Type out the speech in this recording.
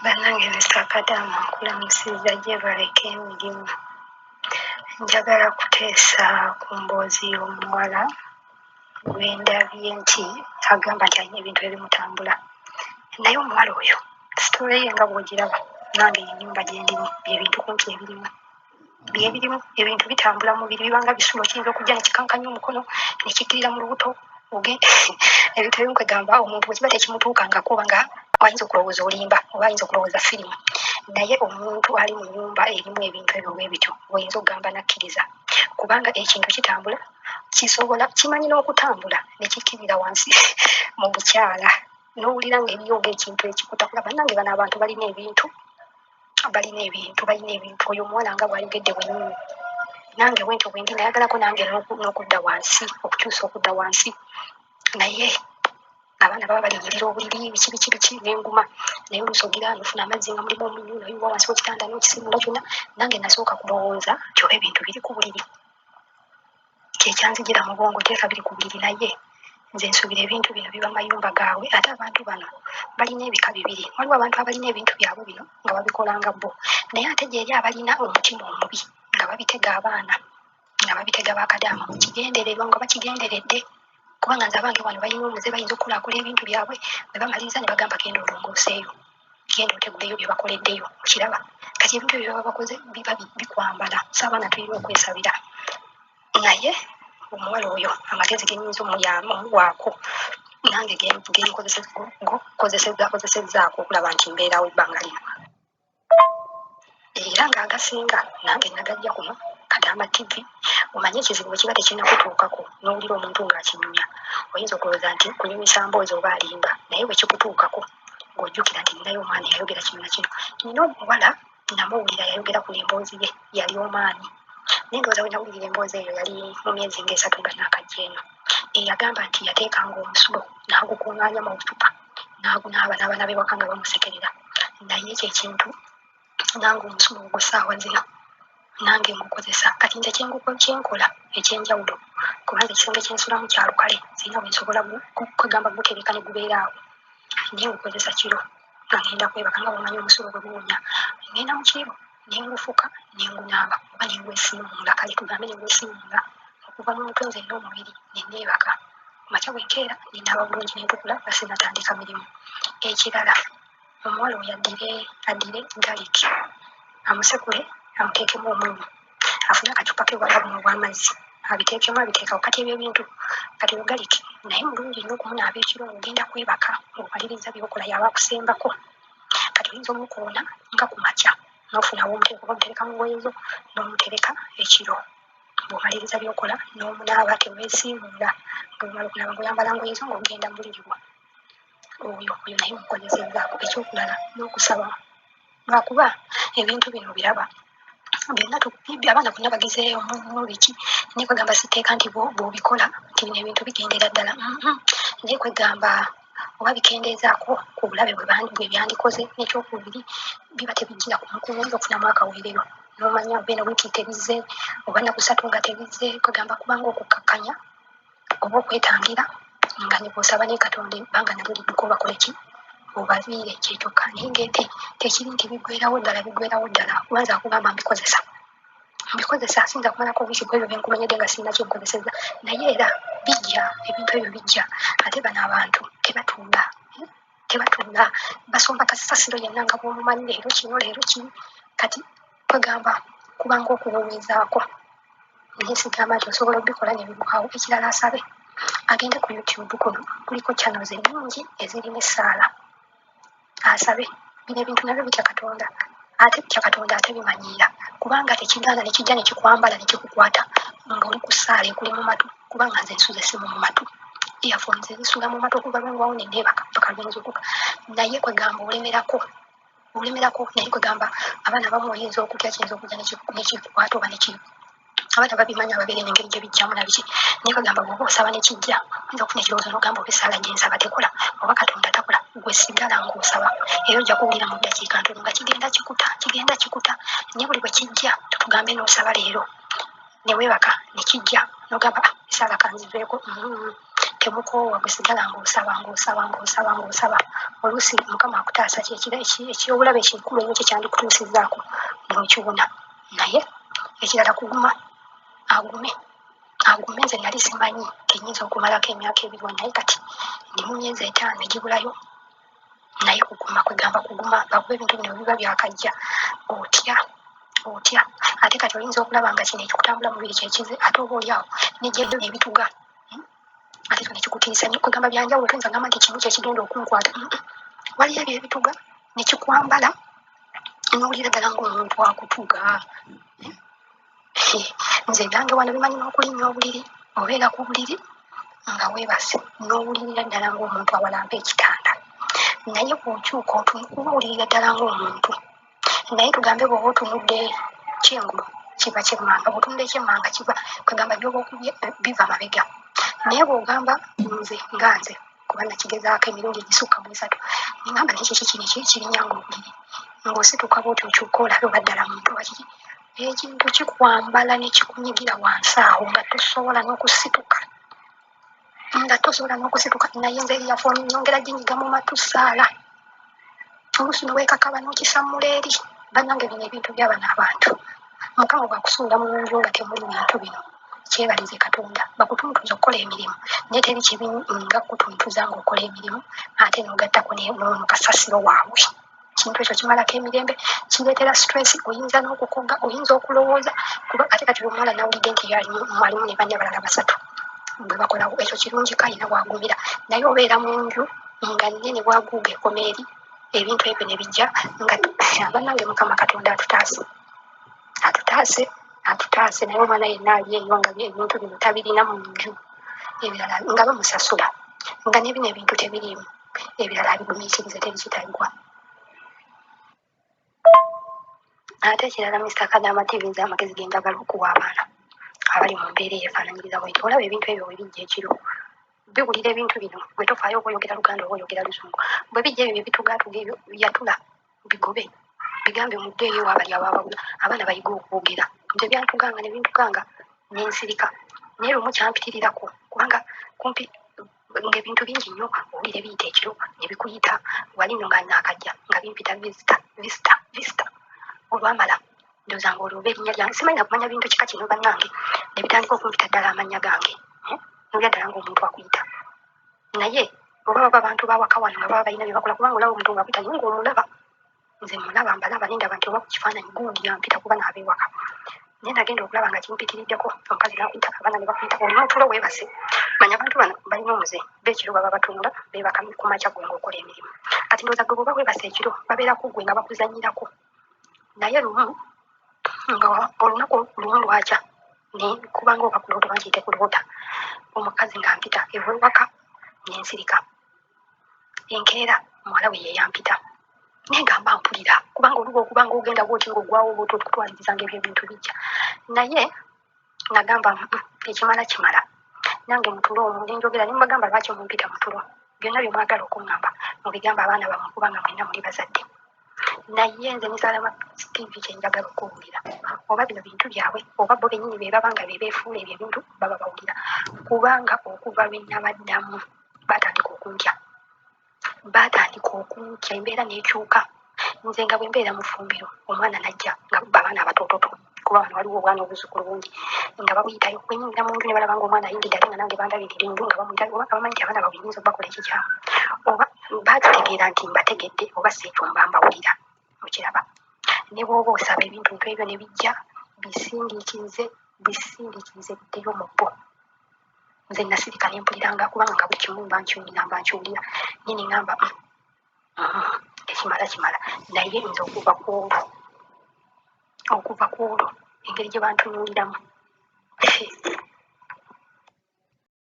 Bannange Mr. nkulamusizza gye baleka emirimu. Njagala kuteesa ku mboozi y'omuwala gwe ndabye nti agamba nti alina ebintu ebimutambula. Naye omuwala oyo sitoola ye nga bw'ogiraba nange ennyumba gye ndimu by'ebintu kumpi ebirimu. Byebirimu ebintu bitambula mu mubiri bibanga bisulo kiyinza okujja ne kikankanya omukono ne kikkirira mu lubuto ebintu ebimu kwegamba omuntu bwe kiba tekimutuukangako oba nga ayinza okulowooza olimba oba ayinza okulowooza firimu. Naye omuntu ali mu nnyumba erimu ebintu ebyo bwe bityo oyinza okugamba nakkiriza kubanga ekintu kitambula kisobola kimanyi n'okutambula ne kikkirira wansi mu bukyala n'owulira ng'eriyo ng'ekintu ekikutakula. Bannange bano abantu balina ebintu oyo omuwala nga bw'ayogedde bwennyini nange bwentyo bwe ndi nayagalako nange n'okudda wansi okukyusa okudda wansi naye abaana baba balinyirira obuliri biki n'enguma naye oluusi ogira nofuna amazzi nga mulimu omunnyu noyiwa wansi w'ekitanda n'okisimula kyonna. Nange nasooka kulowooza nti oba ebintu biri ku buliri kyekyanzijira mu bwongo teeka biri ku buliri naye nze nsuubira ebintu bino biba mayumba gaabwe ate abantu bano balina ebika bibiri. Waliwo abantu abalina ebintu byabwe bino nga babikola nga bo naye ate gyeri abalina omutima omubi nga babitega abaana nga babitega bakadaama mu kigendererwa nga bakigenderedde kubanga nze abange wano balina omuze bayinza okukolaakola ebintu byabwe bwe bamaliriza ne bagamba genda olongooseeyo genda oteguleyo bye bakoleddeyo okiraba kati ebintu ebyo baba bakoze biba bikwambala so abaana tulina okwesabira. Naye omuwala oyo amagezi genyinza omuwaako nange genkozesezzaako okulaba nti mbeerawo ebbanga lino era ng'agasinga nange nagajja kuno Kadaama TV. Omanye ekizibu bwe kiba tekinnakutuukako n'owulira omuntu ng'akinyumya oyinza okulowooza nti kunyumisa mboozi oba alimba naye bwe kikutuukako ng'ojjukira nti ninayo omwana eyayogera kino na kino. Nina omuwala namuwulira yayogera ku emboozi ye yali omaanyi naye ndowooza we nawulira emboozi eyo yali mu myezi ng'esatu nga naakajja eno. Yagamba nti yateekanga omusulo n'agukuŋŋaanya mu bucupa n'agunaaba n'abaana b'ewaka nga bamusekerera naye kyekintu nange omusulo ogwo ssaawa zino nange ngukozesa kati nze kyenkola ekyenjawulo kubanga ekisenge kyensulamu kya lukale sirina bwe nsobola kwegamba gutereka ne gubeeraawo naye ngukozesa kiro nga ngenda kwebaka nga bwemanyi omusulo bwe guwonya ngenda mu kiro ne ngufuka ne ngunaaba oba ne ngwesiimuula kale tugambe ne ngwesiimuula okuva mu mutwe nze n'omubiri ne neebaka makya bwe nkeera ne naaba bulungi ne ntukula nga sinnatandika mirimu. Ekirala omuwala oyo addire galiki amusekule amuteekemu omunnyu afune akacupa ke bwala buno obw'amazzi abiteekemu abiteekawo kati ebyo ebintu kati ogaliki naye mulungi nnyo okumunaaba ekiro ng'ogenda kwebaka ng'omaliriza by'okola yaba akusembako kati oyinza omukoona nga ku makya n'ofunawo omuteeka oba omutereka mu ngoye zo n'omutereka ekiro bw'omaliriza by'okola n'omunaaba teweesiimuula ng'omala okunaaba ng'oyambala ngoye zo ng'ogenda mu buliri bwo oyo naye mukozesezzaako. Ekyokulala n'okusaba lwakuba ebintu bino biraba byonna abaana bonna bagezeeyo mu biki naye kwegamba siteeka nti bw'obikola nti bino ebintu bigendera ddala naye kwegamba oba bikendeezaako ku bulabe bwe byandikoze n'ekyokubiri biba tebijjira ku mukubu okufunamu akaweerero n'omanya oba eno wiiki tebizze oba nnaku ssatu nga tebizze kwegamba kubanga okukkakkanya oba okwetangira nga ne bw'osaba ne Katonda ebbanga nalyo lidduka obakola ki obaviire kyekyokka naye ng'ete tekiri nti biggweerawo ddala kubanza akugamba mbikozesa sinza kumalako wiiki ku ebyo byenkumanyidde nga sirina kyenkozesezza naye era bijja ebintu ebyo bijja ate bano abantu tebatuula basomba kasasiro yenna nga bw'omumanyi leero kino kati kwegamba kubanga okuwoweezaako naye sigamba nti osobola obikola ne bigwawo. Ekirala asabe agende ku YouTube kuno kuliko channels ennungi ezirina essaala asabe bino ebintu nabyo bitya Katonda ate bimanyiira kubanga tekiganda ne kijja ne kikwambala ne kikukwata ng'oli ku ssaala ekuli mu matu kubanga nze nsuze essimu mu matu earphones zisula mu matu okuva lwengwawo ne neebaka paka lwenzukuka naye kwegamba olemerako naye kwegamba abaana abamu oyinza okutya kiyinza okujja ne kikukwata oba abaana babimanya ababeere n'engeri gye bijjamu nabiki naye kwegamba bw'oba osaba ne kijja oyinza okufuna ekirowoozo n'ogamba oba essaala gye nsaba tekola oba Katonda takola gwe sigala ng'osaba era ojja kuwulira mu ddakiika ntono nga kigenda kikuta naye buli bwe kijja tugambe n'osaba leero ne weebaka ne kijja n'ogamba essaala kanziveeko temukoowa gusigala ng'osaba oluusi mukama akutaasa ekyobulabe ekikulu ennyo kyekyandikutuusizzaako n'okiwona naye ekirala kuguma agume nze nali simanyi kenyinza okumalako emyaka 2 naye kati ndi mu myezi 5 egibulayo naye kuguma kwegamba kuguma bakuba ebintu bino biba byakajja otya ate kati oyinza okulaba nga kino ekikutambula mubiri kyekize ate oba oliawo nejjaddo nebituga ate kino nekikutiisa kwegamba byanjawulo toyinza gamba nti kimu kyekigenda okunkwata waliyo ebyo ebituga nekikwambala n'owulira ddala ng'omuntu akutuga nze nange wano bimanyi n'okulinnya obuliri obeera ku buliri nga weebase n'owulirira ddala ng'omuntu awalampa ekitanda naye bw'okyuka kuba owulirira ddala ng'omuntu naye tugambe bw'oba otunudde kyengulu kiba kyemmanga bw'otunudde kyemmanga kiba kwegamba byoba okubye biva mabega naye bw'ogamba nze kuba nakigezaako emirundi egisukka mu 3 nengamba naye kiki kino kirinyanga obuliri ng'osituka bwoti okyuka olabe oba ddala muntu wakiki ekintu kikwambala ne kikunyigira wansi awo nga tosobola n'okusituka naye nze eriyafooni nyongera ginyiga mu matu saala oluusi noweekakaba n'okisammula eri bannange bino ebintu by'abana abantu mukama bwakusuula mu nju nga temuli bintu bino kyebalize katonda bakutuntuza okukola emirimu naye teri kibi nga kutuntuza ng'okola emirimu ate n'ogattako n'omukasasiro waabwe kintu ekyo kimalako emirembe kireetera stress oyinza n'okukoga oyinza okulowooza kuba ate kati omwana nawulidde nti mwalimu ne bannya balala 3 bwe bakolawo ekyo kirungi kayina bwagumira naye obeera mu nju nga nnene bwaguuga ekoma eri ebintu ebyo ne bijja nga abannange mukama katonda atutaase naye omwana yenna ali eyo nga ebintu bino tabirina mu nju ebirala nga bamusasula nga nebino ebintu tebiriimu ebirala abigumiikirize terikitagwa ate ekirala Mr. Kadaama TV amagezi ge njagala okuwa abaana abali mu mbeera eyefaananyiriza bweti olaba ebintu ebyo bwe bijja ekiro biwulira ebintu bino bwe tofaayo oba oyogera Luganda oba oyogera Luzungu bwe bijja ebyo byebitugaatuga ebyo yatula bigobe bigambe mudde eyo waabali ababawula abaana bayiga okwogera nze byantuganga ne bintuganga nensirika naye lumu kyampitirirako kubanga kumpi ng'ebintu bingi nnyo owulire biyita ekiro ne bikuyita wali nno nga naakajja nga bimpita visita olwamala ndowooza nga olwo oba erinnya lyange simanyi na kumanya bintu kika kino bannange ne bitandika okumpita ddala amannya gange nolya ddala ng'omuntu akuyita naye oba baba abantu bawaka wano nga baba balina bye bakola kubanga olaba omuntu ng'akuyita naye ng'omulaba nze mulaba mbalaba nendaba nti oba ku kifaananyi gundi yampita kuba n'abeewaka naye nagenda okulaba nga kimpitiriddeko omukazi n'akuyita abaana ne bakuyita olina otulo weebase manya abantu bano balina omuze beekiro baba batunula beebaka ku makya gwe ng'okola emirimu kati ndowooza gwe bwoba weebase ekiro babeera ku ggwe nga bakuzanyirako naye lumu nga olunaku lumu lwakya ne kubanga oba kuloota oba nkiyite kuloota omukazi ng'ampita ewewaka n'ensirika enkeera muwala we yeeyampita naye ngamba mpulira kubanga oluba okubanga ogenda bwoti ng'ogwawo bwoti otukutwalirizanga ebyo ebintu bijja naye nagamba kimala nange mutulo omwo ne njogera ne mbagamba lwaki mumpita mutulo byonna bye mwagala okuŋŋamba mubigamba abaana bammwe kubanga mwenna muli bazadde naye nze Salama TV kyenjagala okuwulira oba bino bintu byabwe oba bo bennyini be baba nga beefuula ebyo ebintu baba bawulira kubanga okuva lwe nabaddamu baatandika okunkya embeera n'ekyuka nze nga bwe mbeera mu ffumbiro omwana najja nga abaana abatoototo kuba wano waliwo obwana obuzzukulu bungi nga babuyitayo bwenyingira mu nju ne balaba ng'omwana ayingidde ate nga nange bandabirira enju nga bamuyitayo oba abamanyi nti abaana babwe nyinza okubakola ekikyamu oba baakitegeera nti mbategedde oba si ekyo mba mbawulira okiraba ne bw'oba osaba ebintu ebyo ne bijja bisindiikirize biddeyo mu bbo nze nasirika ne mpuliranga kubanga nga buli kimu mba nkiwulira nyini ngamba ekimala naye nze okuva ku olwo engeri gye bantunuuliramu